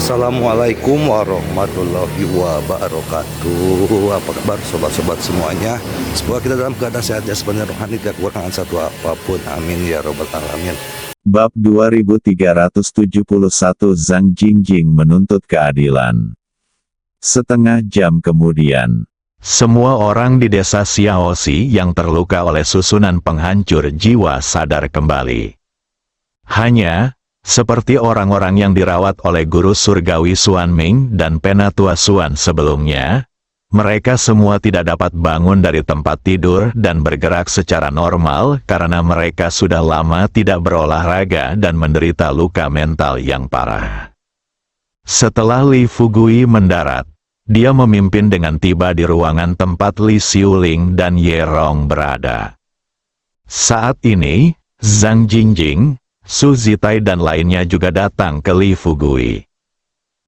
Assalamualaikum warahmatullahi wabarakatuh. Apa kabar sobat-sobat semuanya? Semoga kita dalam keadaan sehat jasmani rohani, tidak kekurangan satu apapun. Amin ya robbal alamin. Bab 2371 Zhang Jingjing menuntut keadilan. Setengah jam kemudian, semua orang di desa Xiaoxi yang terluka oleh susunan penghancur jiwa sadar kembali. Hanya seperti orang-orang yang dirawat oleh guru surgawi Xuan Ming dan penatua Xuan sebelumnya, mereka semua tidak dapat bangun dari tempat tidur dan bergerak secara normal karena mereka sudah lama tidak berolahraga dan menderita luka mental yang parah. Setelah Li Fugui mendarat, dia memimpin dengan tiba di ruangan tempat Li Xiuling dan Ye Rong berada. Saat ini, Zhang Jingjing, Su Zitai dan lainnya juga datang ke Li Fugui.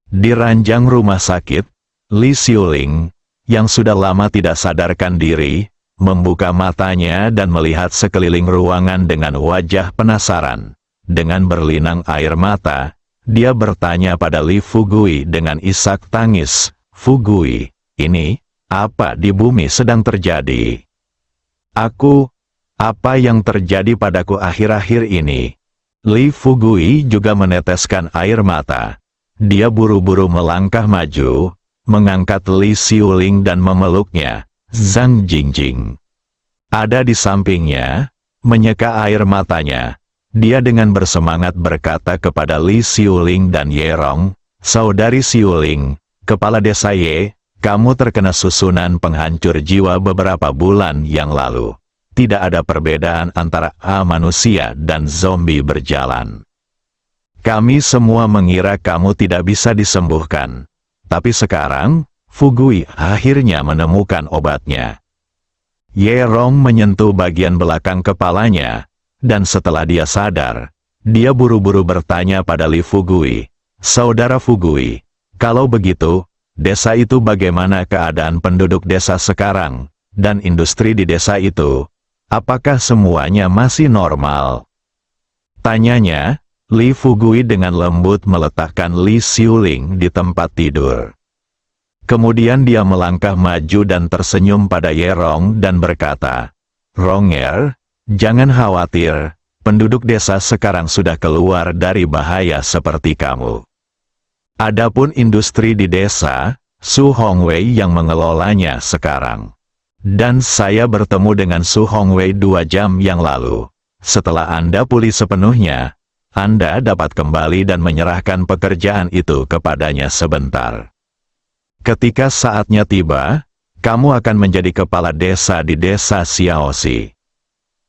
Di ranjang rumah sakit, Li Xiuling, yang sudah lama tidak sadarkan diri, membuka matanya dan melihat sekeliling ruangan dengan wajah penasaran. Dengan berlinang air mata, dia bertanya pada Li Fugui dengan isak tangis, "Fugui, ini, apa di bumi sedang terjadi? Apa yang terjadi padaku akhir-akhir ini?" Li Fugui juga meneteskan air mata. Dia buru-buru melangkah maju, mengangkat Li Xiuling dan memeluknya. Zhang Jingjing ada di sampingnya, menyeka air matanya. Dia dengan bersemangat berkata kepada Li Xiuling dan Ye Rong, "Saudari Xiuling, kepala desa Ye, kamu terkena susunan penghancur jiwa beberapa bulan yang lalu. Tidak ada perbedaan antara manusia dan zombie berjalan. Kami semua mengira kamu tidak bisa disembuhkan. Tapi sekarang, Fugui akhirnya menemukan obatnya." Ye Rong menyentuh bagian belakang kepalanya, dan setelah dia sadar, dia buru-buru bertanya pada Li Fugui, "Saudara Fugui, kalau begitu, desa itu bagaimana keadaan penduduk desa sekarang, dan industri di desa itu? Apakah semuanya masih normal?" Tanyanya, Li Fugui dengan lembut meletakkan Li Xiuling di tempat tidur. Kemudian dia melangkah maju dan tersenyum pada Ye Rong dan berkata, "Ronger, jangan khawatir, penduduk desa sekarang sudah keluar dari bahaya seperti kamu. Adapun industri di desa, Su Hongwei yang mengelolanya sekarang. Dan saya bertemu dengan Su Hongwei 2 jam yang lalu. Setelah Anda pulih sepenuhnya, Anda dapat kembali dan menyerahkan pekerjaan itu kepadanya sebentar. Ketika saatnya tiba, kamu akan menjadi kepala desa di desa Xiaoxi."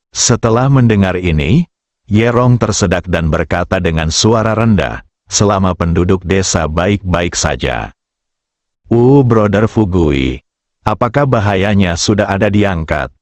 Setelah mendengar ini, Ye Rong tersedak dan berkata dengan suara rendah, "Selama penduduk desa baik-baik saja." Brother Fugui, apakah bahayanya sudah ada diangkat?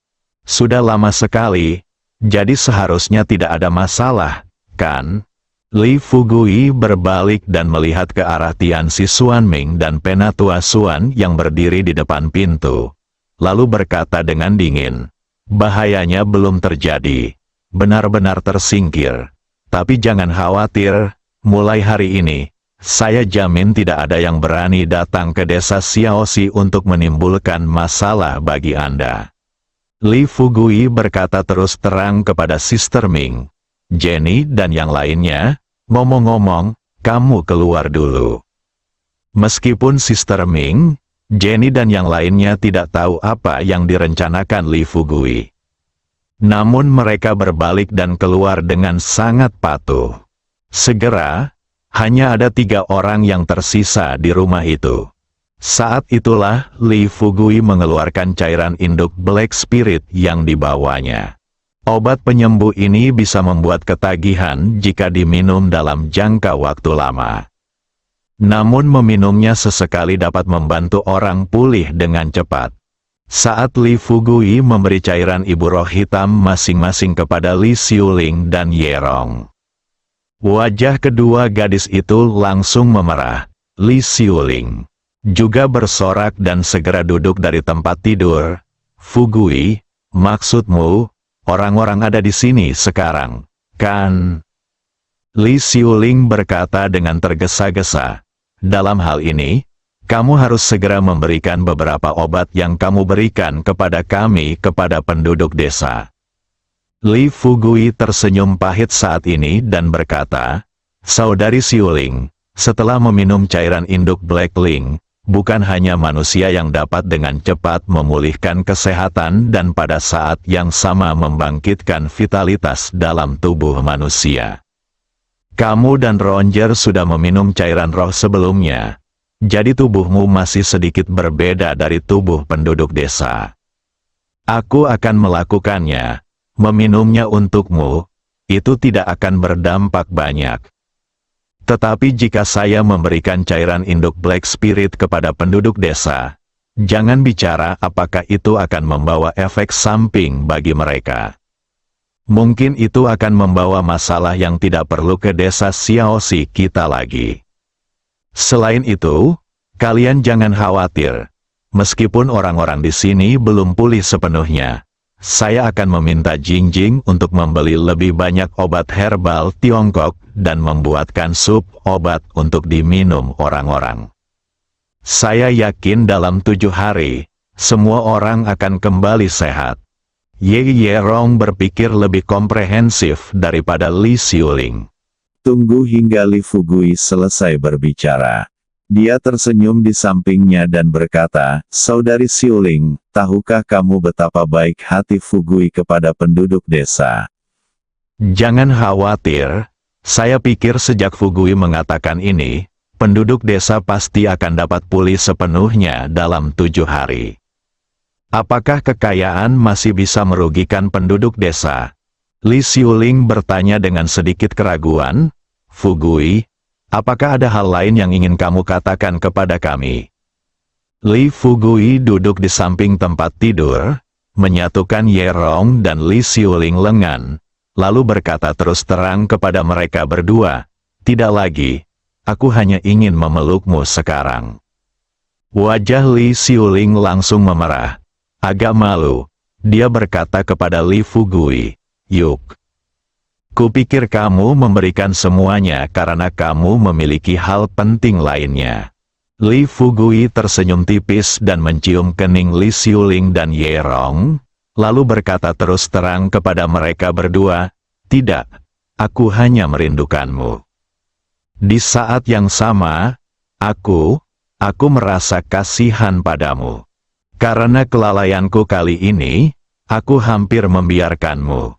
Sudah lama sekali, jadi seharusnya tidak ada masalah, kan? Li Fugui berbalik dan melihat ke arah Tianxi Xuan Ming dan penatua Xuan yang berdiri di depan pintu. Lalu berkata dengan dingin, "Bahayanya belum terjadi, benar-benar tersingkir. Tapi jangan khawatir, mulai hari ini, saya jamin tidak ada yang berani datang ke desa Xiaoxi untuk menimbulkan masalah bagi Anda." Li Fugui berkata terus terang kepada Sister Ming, Jenny dan yang lainnya, "Ngomong-ngomong, kamu keluar dulu." Meskipun Sister Ming, Jenny dan yang lainnya tidak tahu apa yang direncanakan Li Fugui, namun mereka berbalik dan keluar dengan sangat patuh. Segera, hanya ada 3 orang yang tersisa di rumah itu. Saat itulah Li Fugui mengeluarkan cairan induk Black Spirit yang dibawanya. Obat penyembuh ini bisa membuat ketagihan jika diminum dalam jangka waktu lama. Namun meminumnya sesekali dapat membantu orang pulih dengan cepat. Saat Li Fugui memberi cairan ibu roh hitam masing-masing kepada Li Xiuling dan Ye Rong, wajah kedua gadis itu langsung memerah. Li Xiuling juga bersorak dan segera duduk dari tempat tidur. "Fugui, maksudmu, orang-orang ada di sini sekarang, kan?" Li Xiuling berkata dengan tergesa-gesa. Dalam hal ini, kamu harus segera memberikan beberapa obat yang kamu berikan kepada kami kepada penduduk desa. Li Fugui tersenyum pahit saat ini dan berkata, Saudari Xiuling, setelah meminum cairan induk Blackling, bukan hanya manusia yang dapat dengan cepat memulihkan kesehatan dan pada saat yang sama membangkitkan vitalitas dalam tubuh manusia. Kamu dan Roger sudah meminum cairan roh sebelumnya, jadi tubuhmu masih sedikit berbeda dari tubuh penduduk desa. Aku akan melakukannya, meminumnya untukmu, itu tidak akan berdampak banyak. Tetapi jika saya memberikan cairan induk Black Spirit kepada penduduk desa, jangan bicara apakah itu akan membawa efek samping bagi mereka. Mungkin itu akan membawa masalah yang tidak perlu ke desa Xiaoxi kita lagi. Selain itu, kalian jangan khawatir. Meskipun orang-orang di sini belum pulih sepenuhnya, saya akan meminta Jingjing untuk membeli lebih banyak obat herbal Tiongkok dan membuatkan sup obat untuk diminum orang-orang. Saya yakin dalam 7 hari, semua orang akan kembali sehat. Ye Yerong berpikir lebih komprehensif daripada Li Xiuling. Tunggu hingga Li Fugui selesai berbicara. Dia tersenyum di sampingnya dan berkata, Saudari Xiuling, tahukah kamu betapa baik hati Fugui kepada penduduk desa? Jangan khawatir, saya pikir sejak Fugui mengatakan ini, penduduk desa pasti akan dapat pulih sepenuhnya dalam 7 hari. Apakah kekayaan masih bisa merugikan penduduk desa? Li Xiuling bertanya dengan sedikit keraguan. Fugui, apakah ada hal lain yang ingin kamu katakan kepada kami? Li Fugui duduk di samping tempat tidur, menyatukan Yerong dan Li Xiuling lengan, lalu berkata terus terang kepada mereka berdua, tidak lagi, aku hanya ingin memelukmu sekarang. Wajah Li Xiuling langsung memerah, agak malu, dia berkata kepada Li Fugui, yuk. Kupikir kamu memberikan semuanya karena kamu memiliki hal penting lainnya. Li Fugui tersenyum tipis dan mencium kening Li Xiuling dan Yerong, lalu berkata terus terang kepada mereka berdua, tidak, aku hanya merindukanmu. Di saat yang sama, aku merasa kasihan padamu. Karena kelalaianku kali ini, aku hampir membiarkanmu.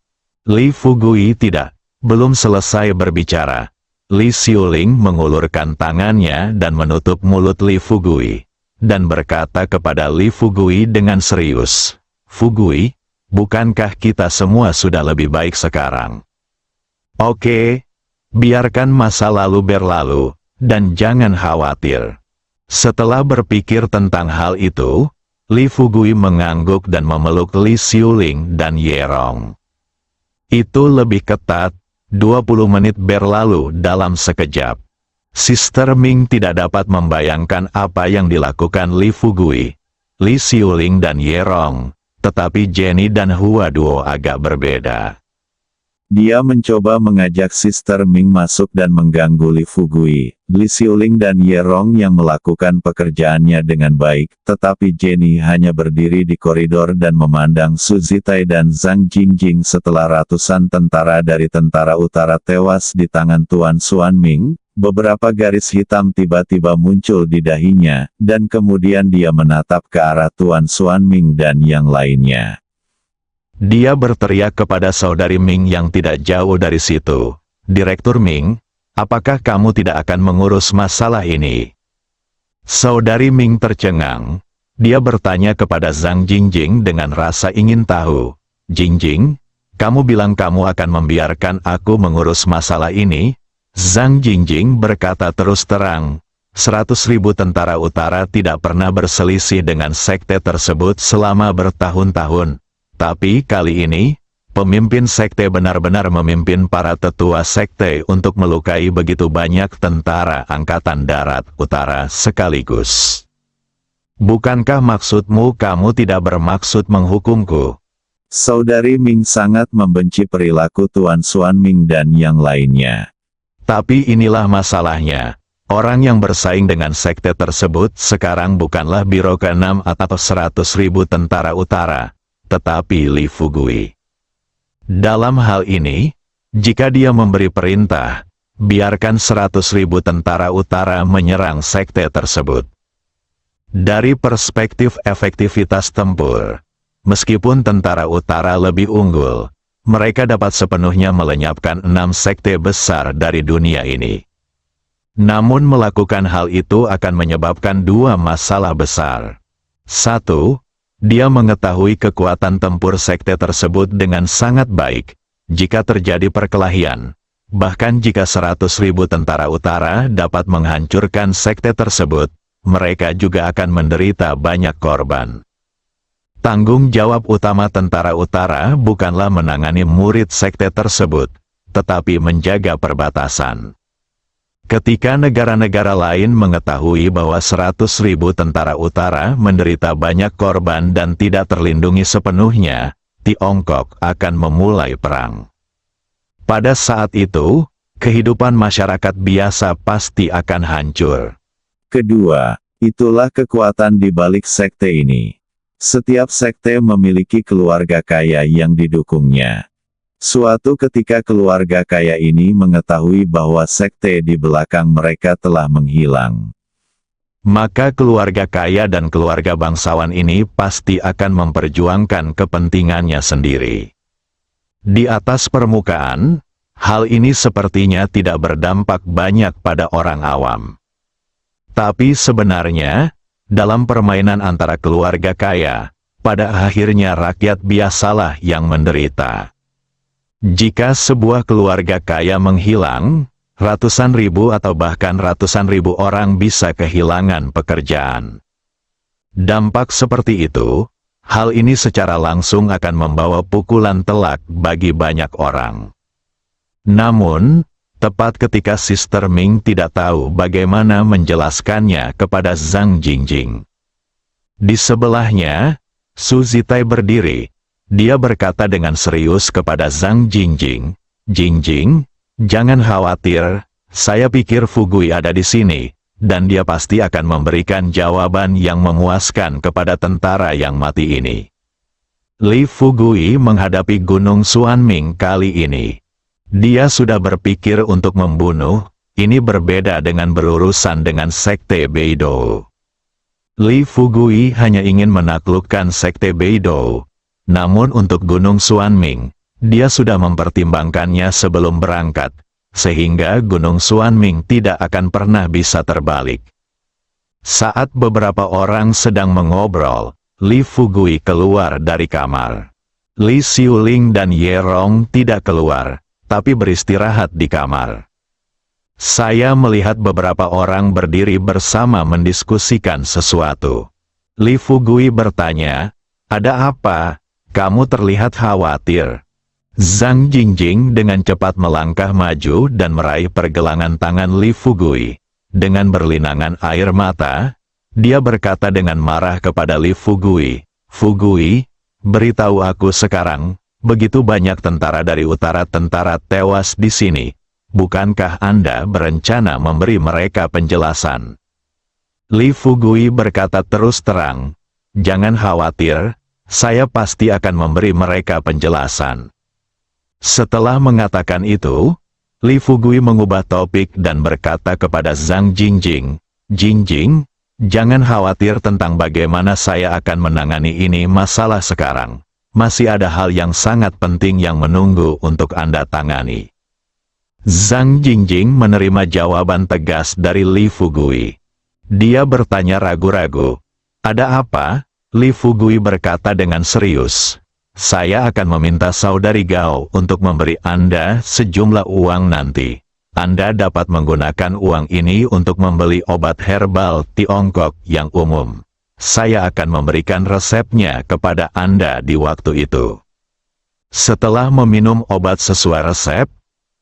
Li Fugui belum selesai berbicara. Li Xiuling mengulurkan tangannya dan menutup mulut Li Fugui, dan berkata kepada Li Fugui dengan serius, Fugui, bukankah kita semua sudah lebih baik sekarang? Oke, biarkan masa lalu berlalu, dan jangan khawatir. Setelah berpikir tentang hal itu, Li Fugui mengangguk dan memeluk Li Xiuling dan Yerong. Itu lebih ketat, 20 menit berlalu dalam sekejap. Sister Ming tidak dapat membayangkan apa yang dilakukan Li Fugui, Li Xiuling dan Yerong, tetapi Jenny dan Hua Duo agak berbeda. Dia mencoba mengajak Sister Ming masuk dan mengganggu Li Fugui, Li Xiuling dan Yerong yang melakukan pekerjaannya dengan baik, tetapi Jenny hanya berdiri di koridor dan memandang Su Zitai dan Zhang Jingjing setelah ratusan tentara dari tentara utara tewas di tangan Tuan Xuan Ming. Beberapa garis hitam tiba-tiba muncul di dahinya, dan kemudian dia menatap ke arah Tuan Xuan Ming dan yang lainnya. Dia berteriak kepada saudari Ming yang tidak jauh dari situ, Direktur Ming, apakah kamu tidak akan mengurus masalah ini? Saudari Ming tercengang. Dia bertanya kepada Zhang Jingjing dengan rasa ingin tahu. Jingjing, kamu bilang kamu akan membiarkan aku mengurus masalah ini? Zhang Jingjing berkata terus terang, 100.000 tentara utara tidak pernah berselisih dengan sekte tersebut selama bertahun-tahun. Tapi kali ini, pemimpin sekte benar-benar memimpin para tetua sekte untuk melukai begitu banyak tentara Angkatan Darat Utara sekaligus. Bukankah maksudmu kamu tidak bermaksud menghukumku? Saudari Ming sangat membenci perilaku Tuan Xuan Ming dan yang lainnya. Tapi inilah masalahnya. Orang yang bersaing dengan sekte tersebut sekarang bukanlah Biro ke-6 atau 100.000 tentara utara, tetapi Li Fugui. Dalam hal ini, jika dia memberi perintah, biarkan 100.000 tentara utara menyerang sekte tersebut. Dari perspektif efektivitas tempur, meskipun tentara utara lebih unggul, mereka dapat sepenuhnya melenyapkan 6 sekte besar dari dunia ini. Namun melakukan hal itu akan menyebabkan 2 masalah besar. 1. Dia mengetahui kekuatan tempur sekte tersebut dengan sangat baik. Jika terjadi perkelahian, bahkan jika 100.000 tentara utara dapat menghancurkan sekte tersebut, mereka juga akan menderita banyak korban. Tanggung jawab utama tentara utara bukanlah menangani murid sekte tersebut, tetapi menjaga perbatasan. Ketika negara-negara lain mengetahui bahwa 100.000 tentara utara menderita banyak korban dan tidak terlindungi sepenuhnya, Tiongkok akan memulai perang. Pada saat itu, kehidupan masyarakat biasa pasti akan hancur. Kedua, itulah kekuatan di balik sekte ini. Setiap sekte memiliki keluarga kaya yang didukungnya. Suatu ketika keluarga kaya ini mengetahui bahwa sekte di belakang mereka telah menghilang. Maka keluarga kaya dan keluarga bangsawan ini pasti akan memperjuangkan kepentingannya sendiri. Di atas permukaan, hal ini sepertinya tidak berdampak banyak pada orang awam. Tapi sebenarnya, dalam permainan antara keluarga kaya, pada akhirnya rakyat biasalah yang menderita. Jika sebuah keluarga kaya menghilang, ratusan ribu atau bahkan ratusan ribu orang bisa kehilangan pekerjaan. Dampak seperti itu, hal ini secara langsung akan membawa pukulan telak bagi banyak orang. Namun, tepat ketika Sister Ming tidak tahu bagaimana menjelaskannya kepada Zhang Jingjing. Di sebelahnya, Su Zitai berdiri. Dia berkata dengan serius kepada Zhang Jingjing, "Jingjing, jangan khawatir, saya pikir Fugui ada di sini, dan dia pasti akan memberikan jawaban yang memuaskan kepada tentara yang mati ini." Li Fugui menghadapi Gunung Xuanming kali ini. Dia sudah berpikir untuk membunuh, ini berbeda dengan berurusan dengan Sekte Beidou. Li Fugui hanya ingin menaklukkan Sekte Beidou. Namun untuk Gunung Xuanming, dia sudah mempertimbangkannya sebelum berangkat, sehingga Gunung Xuanming tidak akan pernah bisa terbalik. Saat beberapa orang sedang mengobrol, Li Fugui keluar dari kamar. Li Xiuling dan Ye Rong tidak keluar, tapi beristirahat di kamar. Saya melihat beberapa orang berdiri bersama mendiskusikan sesuatu. Li Fugui bertanya, "Ada apa? Kamu terlihat khawatir." Zhang Jingjing dengan cepat melangkah maju dan meraih pergelangan tangan Li Fugui. Dengan berlinangan air mata, dia berkata dengan marah kepada Li Fugui, "Fugui, beritahu aku sekarang, begitu banyak tentara dari utara tentara tewas di sini. Bukankah Anda berencana memberi mereka penjelasan?" Li Fugui berkata terus terang, "Jangan khawatir, saya pasti akan memberi mereka penjelasan." Setelah mengatakan itu, Li Fugui mengubah topik dan berkata kepada Zhang Jingjing, "Jingjing, jangan khawatir tentang bagaimana saya akan menangani ini masalah sekarang. Masih ada hal yang sangat penting yang menunggu untuk Anda tangani." Zhang Jingjing menerima jawaban tegas dari Li Fugui. Dia bertanya ragu-ragu, "Ada apa?" Li Fugui berkata dengan serius, "Saya akan meminta saudari Gao untuk memberi Anda sejumlah uang nanti. Anda dapat menggunakan uang ini untuk membeli obat herbal Tiongkok yang umum. Saya akan memberikan resepnya kepada Anda di waktu itu. Setelah meminum obat sesuai resep,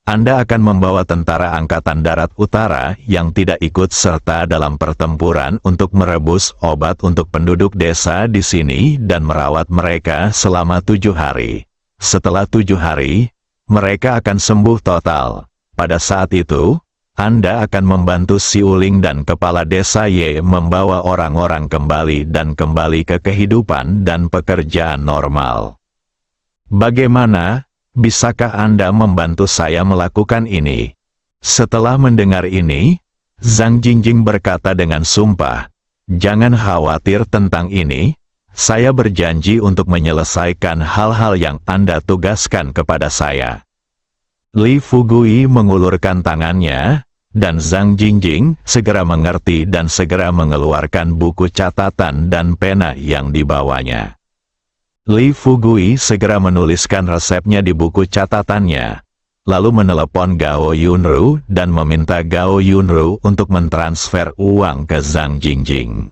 Anda akan membawa tentara Angkatan Darat Utara yang tidak ikut serta dalam pertempuran untuk merebus obat untuk penduduk desa di sini dan merawat mereka selama 7 hari. Setelah 7 hari, mereka akan sembuh total. Pada saat itu, Anda akan membantu Si Uling dan kepala desa Ye membawa orang-orang kembali ke kehidupan dan pekerjaan normal. Bagaimana? Bisakah Anda membantu saya melakukan ini? Setelah mendengar ini, Zhang Jingjing berkata dengan sumpah, "Jangan khawatir tentang ini, saya berjanji untuk menyelesaikan hal-hal yang Anda tugaskan kepada saya." Li Fugui mengulurkan tangannya, dan Zhang Jingjing segera mengerti dan segera mengeluarkan buku catatan dan pena yang dibawanya. Li Fugui segera menuliskan resepnya di buku catatannya, lalu menelepon Gao Yunru dan meminta Gao Yunru untuk mentransfer uang ke Zhang Jingjing.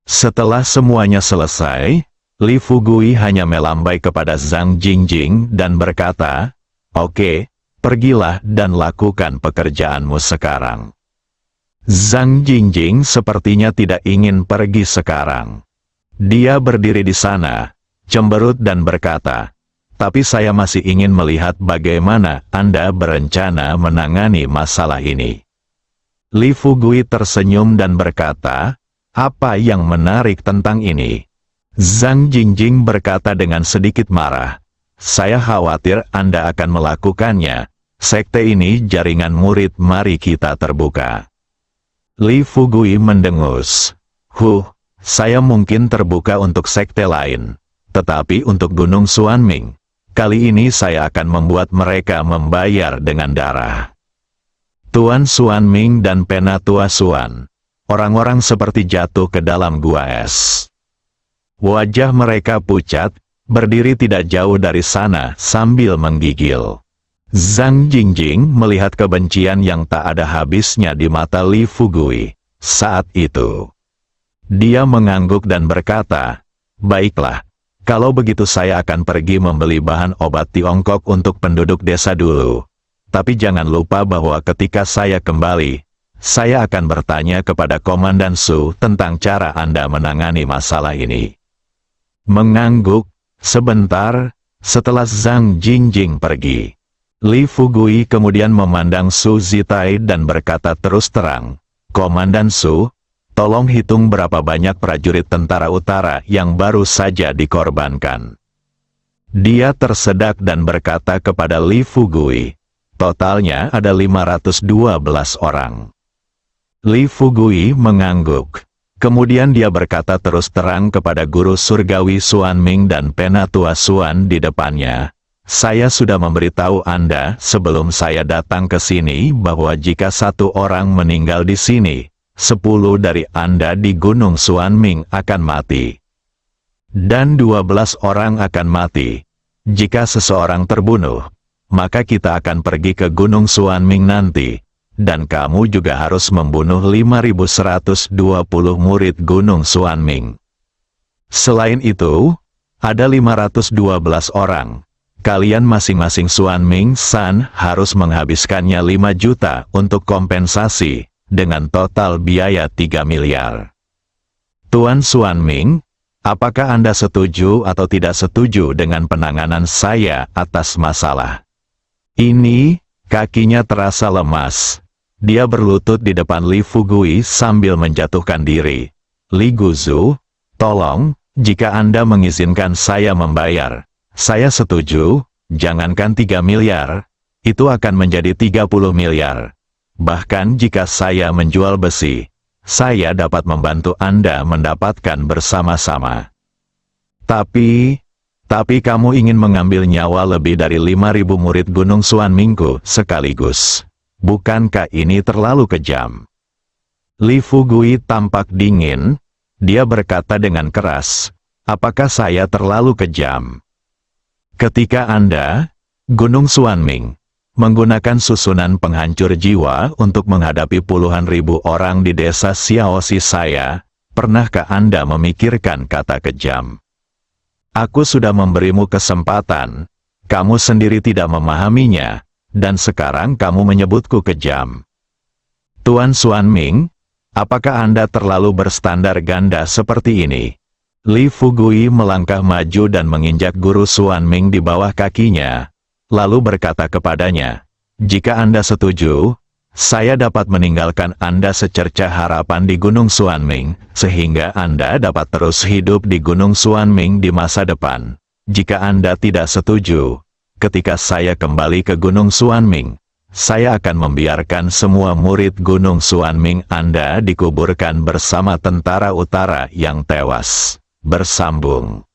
Setelah semuanya selesai, Li Fugui hanya melambai kepada Zhang Jingjing dan berkata, "Oke, pergilah dan lakukan pekerjaanmu sekarang." Zhang Jingjing sepertinya tidak ingin pergi sekarang. Dia berdiri di sana, cemberut dan berkata, "Tapi saya masih ingin melihat bagaimana Anda berencana menangani masalah ini." Li Fugui tersenyum dan berkata, "Apa yang menarik tentang ini?" Zhang Jingjing berkata dengan sedikit marah, "Saya khawatir Anda akan melakukannya. Sekte ini jaringan murid, mari kita terbuka." Li Fugui mendengus. Saya mungkin terbuka untuk sekte lain. Tetapi untuk Gunung Xuanming, kali ini saya akan membuat mereka membayar dengan darah." Tuan Xuanming dan Penatua Xuan, orang-orang seperti jatuh ke dalam gua es. Wajah mereka pucat, berdiri tidak jauh dari sana sambil menggigil. Zhang Jingjing melihat kebencian yang tak ada habisnya di mata Li Fugui. Saat itu, dia mengangguk dan berkata, "Baiklah. Kalau begitu saya akan pergi membeli bahan obat Tiongkok untuk penduduk desa dulu. Tapi jangan lupa bahwa ketika saya kembali, saya akan bertanya kepada Komandan Su tentang cara Anda menangani masalah ini." Mengangguk sebentar, setelah Zhang Jingjing pergi, Li Fugui kemudian memandang Su Zitai dan berkata terus terang, "Komandan Su, tolong hitung berapa banyak prajurit tentara utara yang baru saja dikorbankan." Dia tersedak dan berkata kepada Li Fugui, "Totalnya ada 512 orang." Li Fugui mengangguk. Kemudian dia berkata terus terang kepada guru surgawi Xuanming dan Penatua Xuan di depannya, "Saya sudah memberitahu Anda sebelum saya datang ke sini bahwa jika satu orang meninggal di sini, 10 dari Anda di Gunung Xuanming akan mati. Dan 12 orang akan mati. Jika seseorang terbunuh, maka kita akan pergi ke Gunung Xuanming nanti, dan kamu juga harus membunuh 5.120 murid Gunung Xuanming. Selain itu, ada 512 orang. Kalian masing-masing Xuanming San harus menghabiskannya 5 juta untuk kompensasi, dengan total biaya 3 miliar. Tuan Xuanming, apakah Anda setuju atau tidak setuju dengan penanganan saya atas masalah ini?" Kakinya terasa lemas. Dia berlutut di depan Li Fugui sambil menjatuhkan diri. "Li Guzu, tolong, jika Anda mengizinkan saya membayar, saya setuju. Jangankan 3 miliar, itu akan menjadi 30 miliar. Bahkan jika saya menjual besi, saya dapat membantu Anda mendapatkan bersama-sama. Tapi kamu ingin mengambil nyawa lebih dari 5.000 murid Gunung Xuanmingku sekaligus. Bukankah ini terlalu kejam?" Li Fugui tampak dingin. Dia berkata dengan keras, "Apakah saya terlalu kejam? Ketika Anda, Gunung Xuanming, menggunakan susunan penghancur jiwa untuk menghadapi puluhan ribu orang di desa Xiaoxi saya, pernahkah Anda memikirkan kata kejam? Aku sudah memberimu kesempatan, kamu sendiri tidak memahaminya, dan sekarang kamu menyebutku kejam. Tuan Xuanming, apakah Anda terlalu berstandar ganda seperti ini?" Li Fugui melangkah maju dan menginjak guru Xuanming di bawah kakinya, lalu berkata kepadanya, "Jika Anda setuju, Saya dapat meninggalkan Anda secerca harapan di Gunung Suanming, sehingga Anda dapat terus hidup di Gunung Suanming di masa depan. Jika Anda tidak setuju, ketika saya kembali ke Gunung Suanming, saya akan membiarkan semua murid Gunung Suanming Anda dikuburkan bersama tentara utara yang tewas. Bersambung.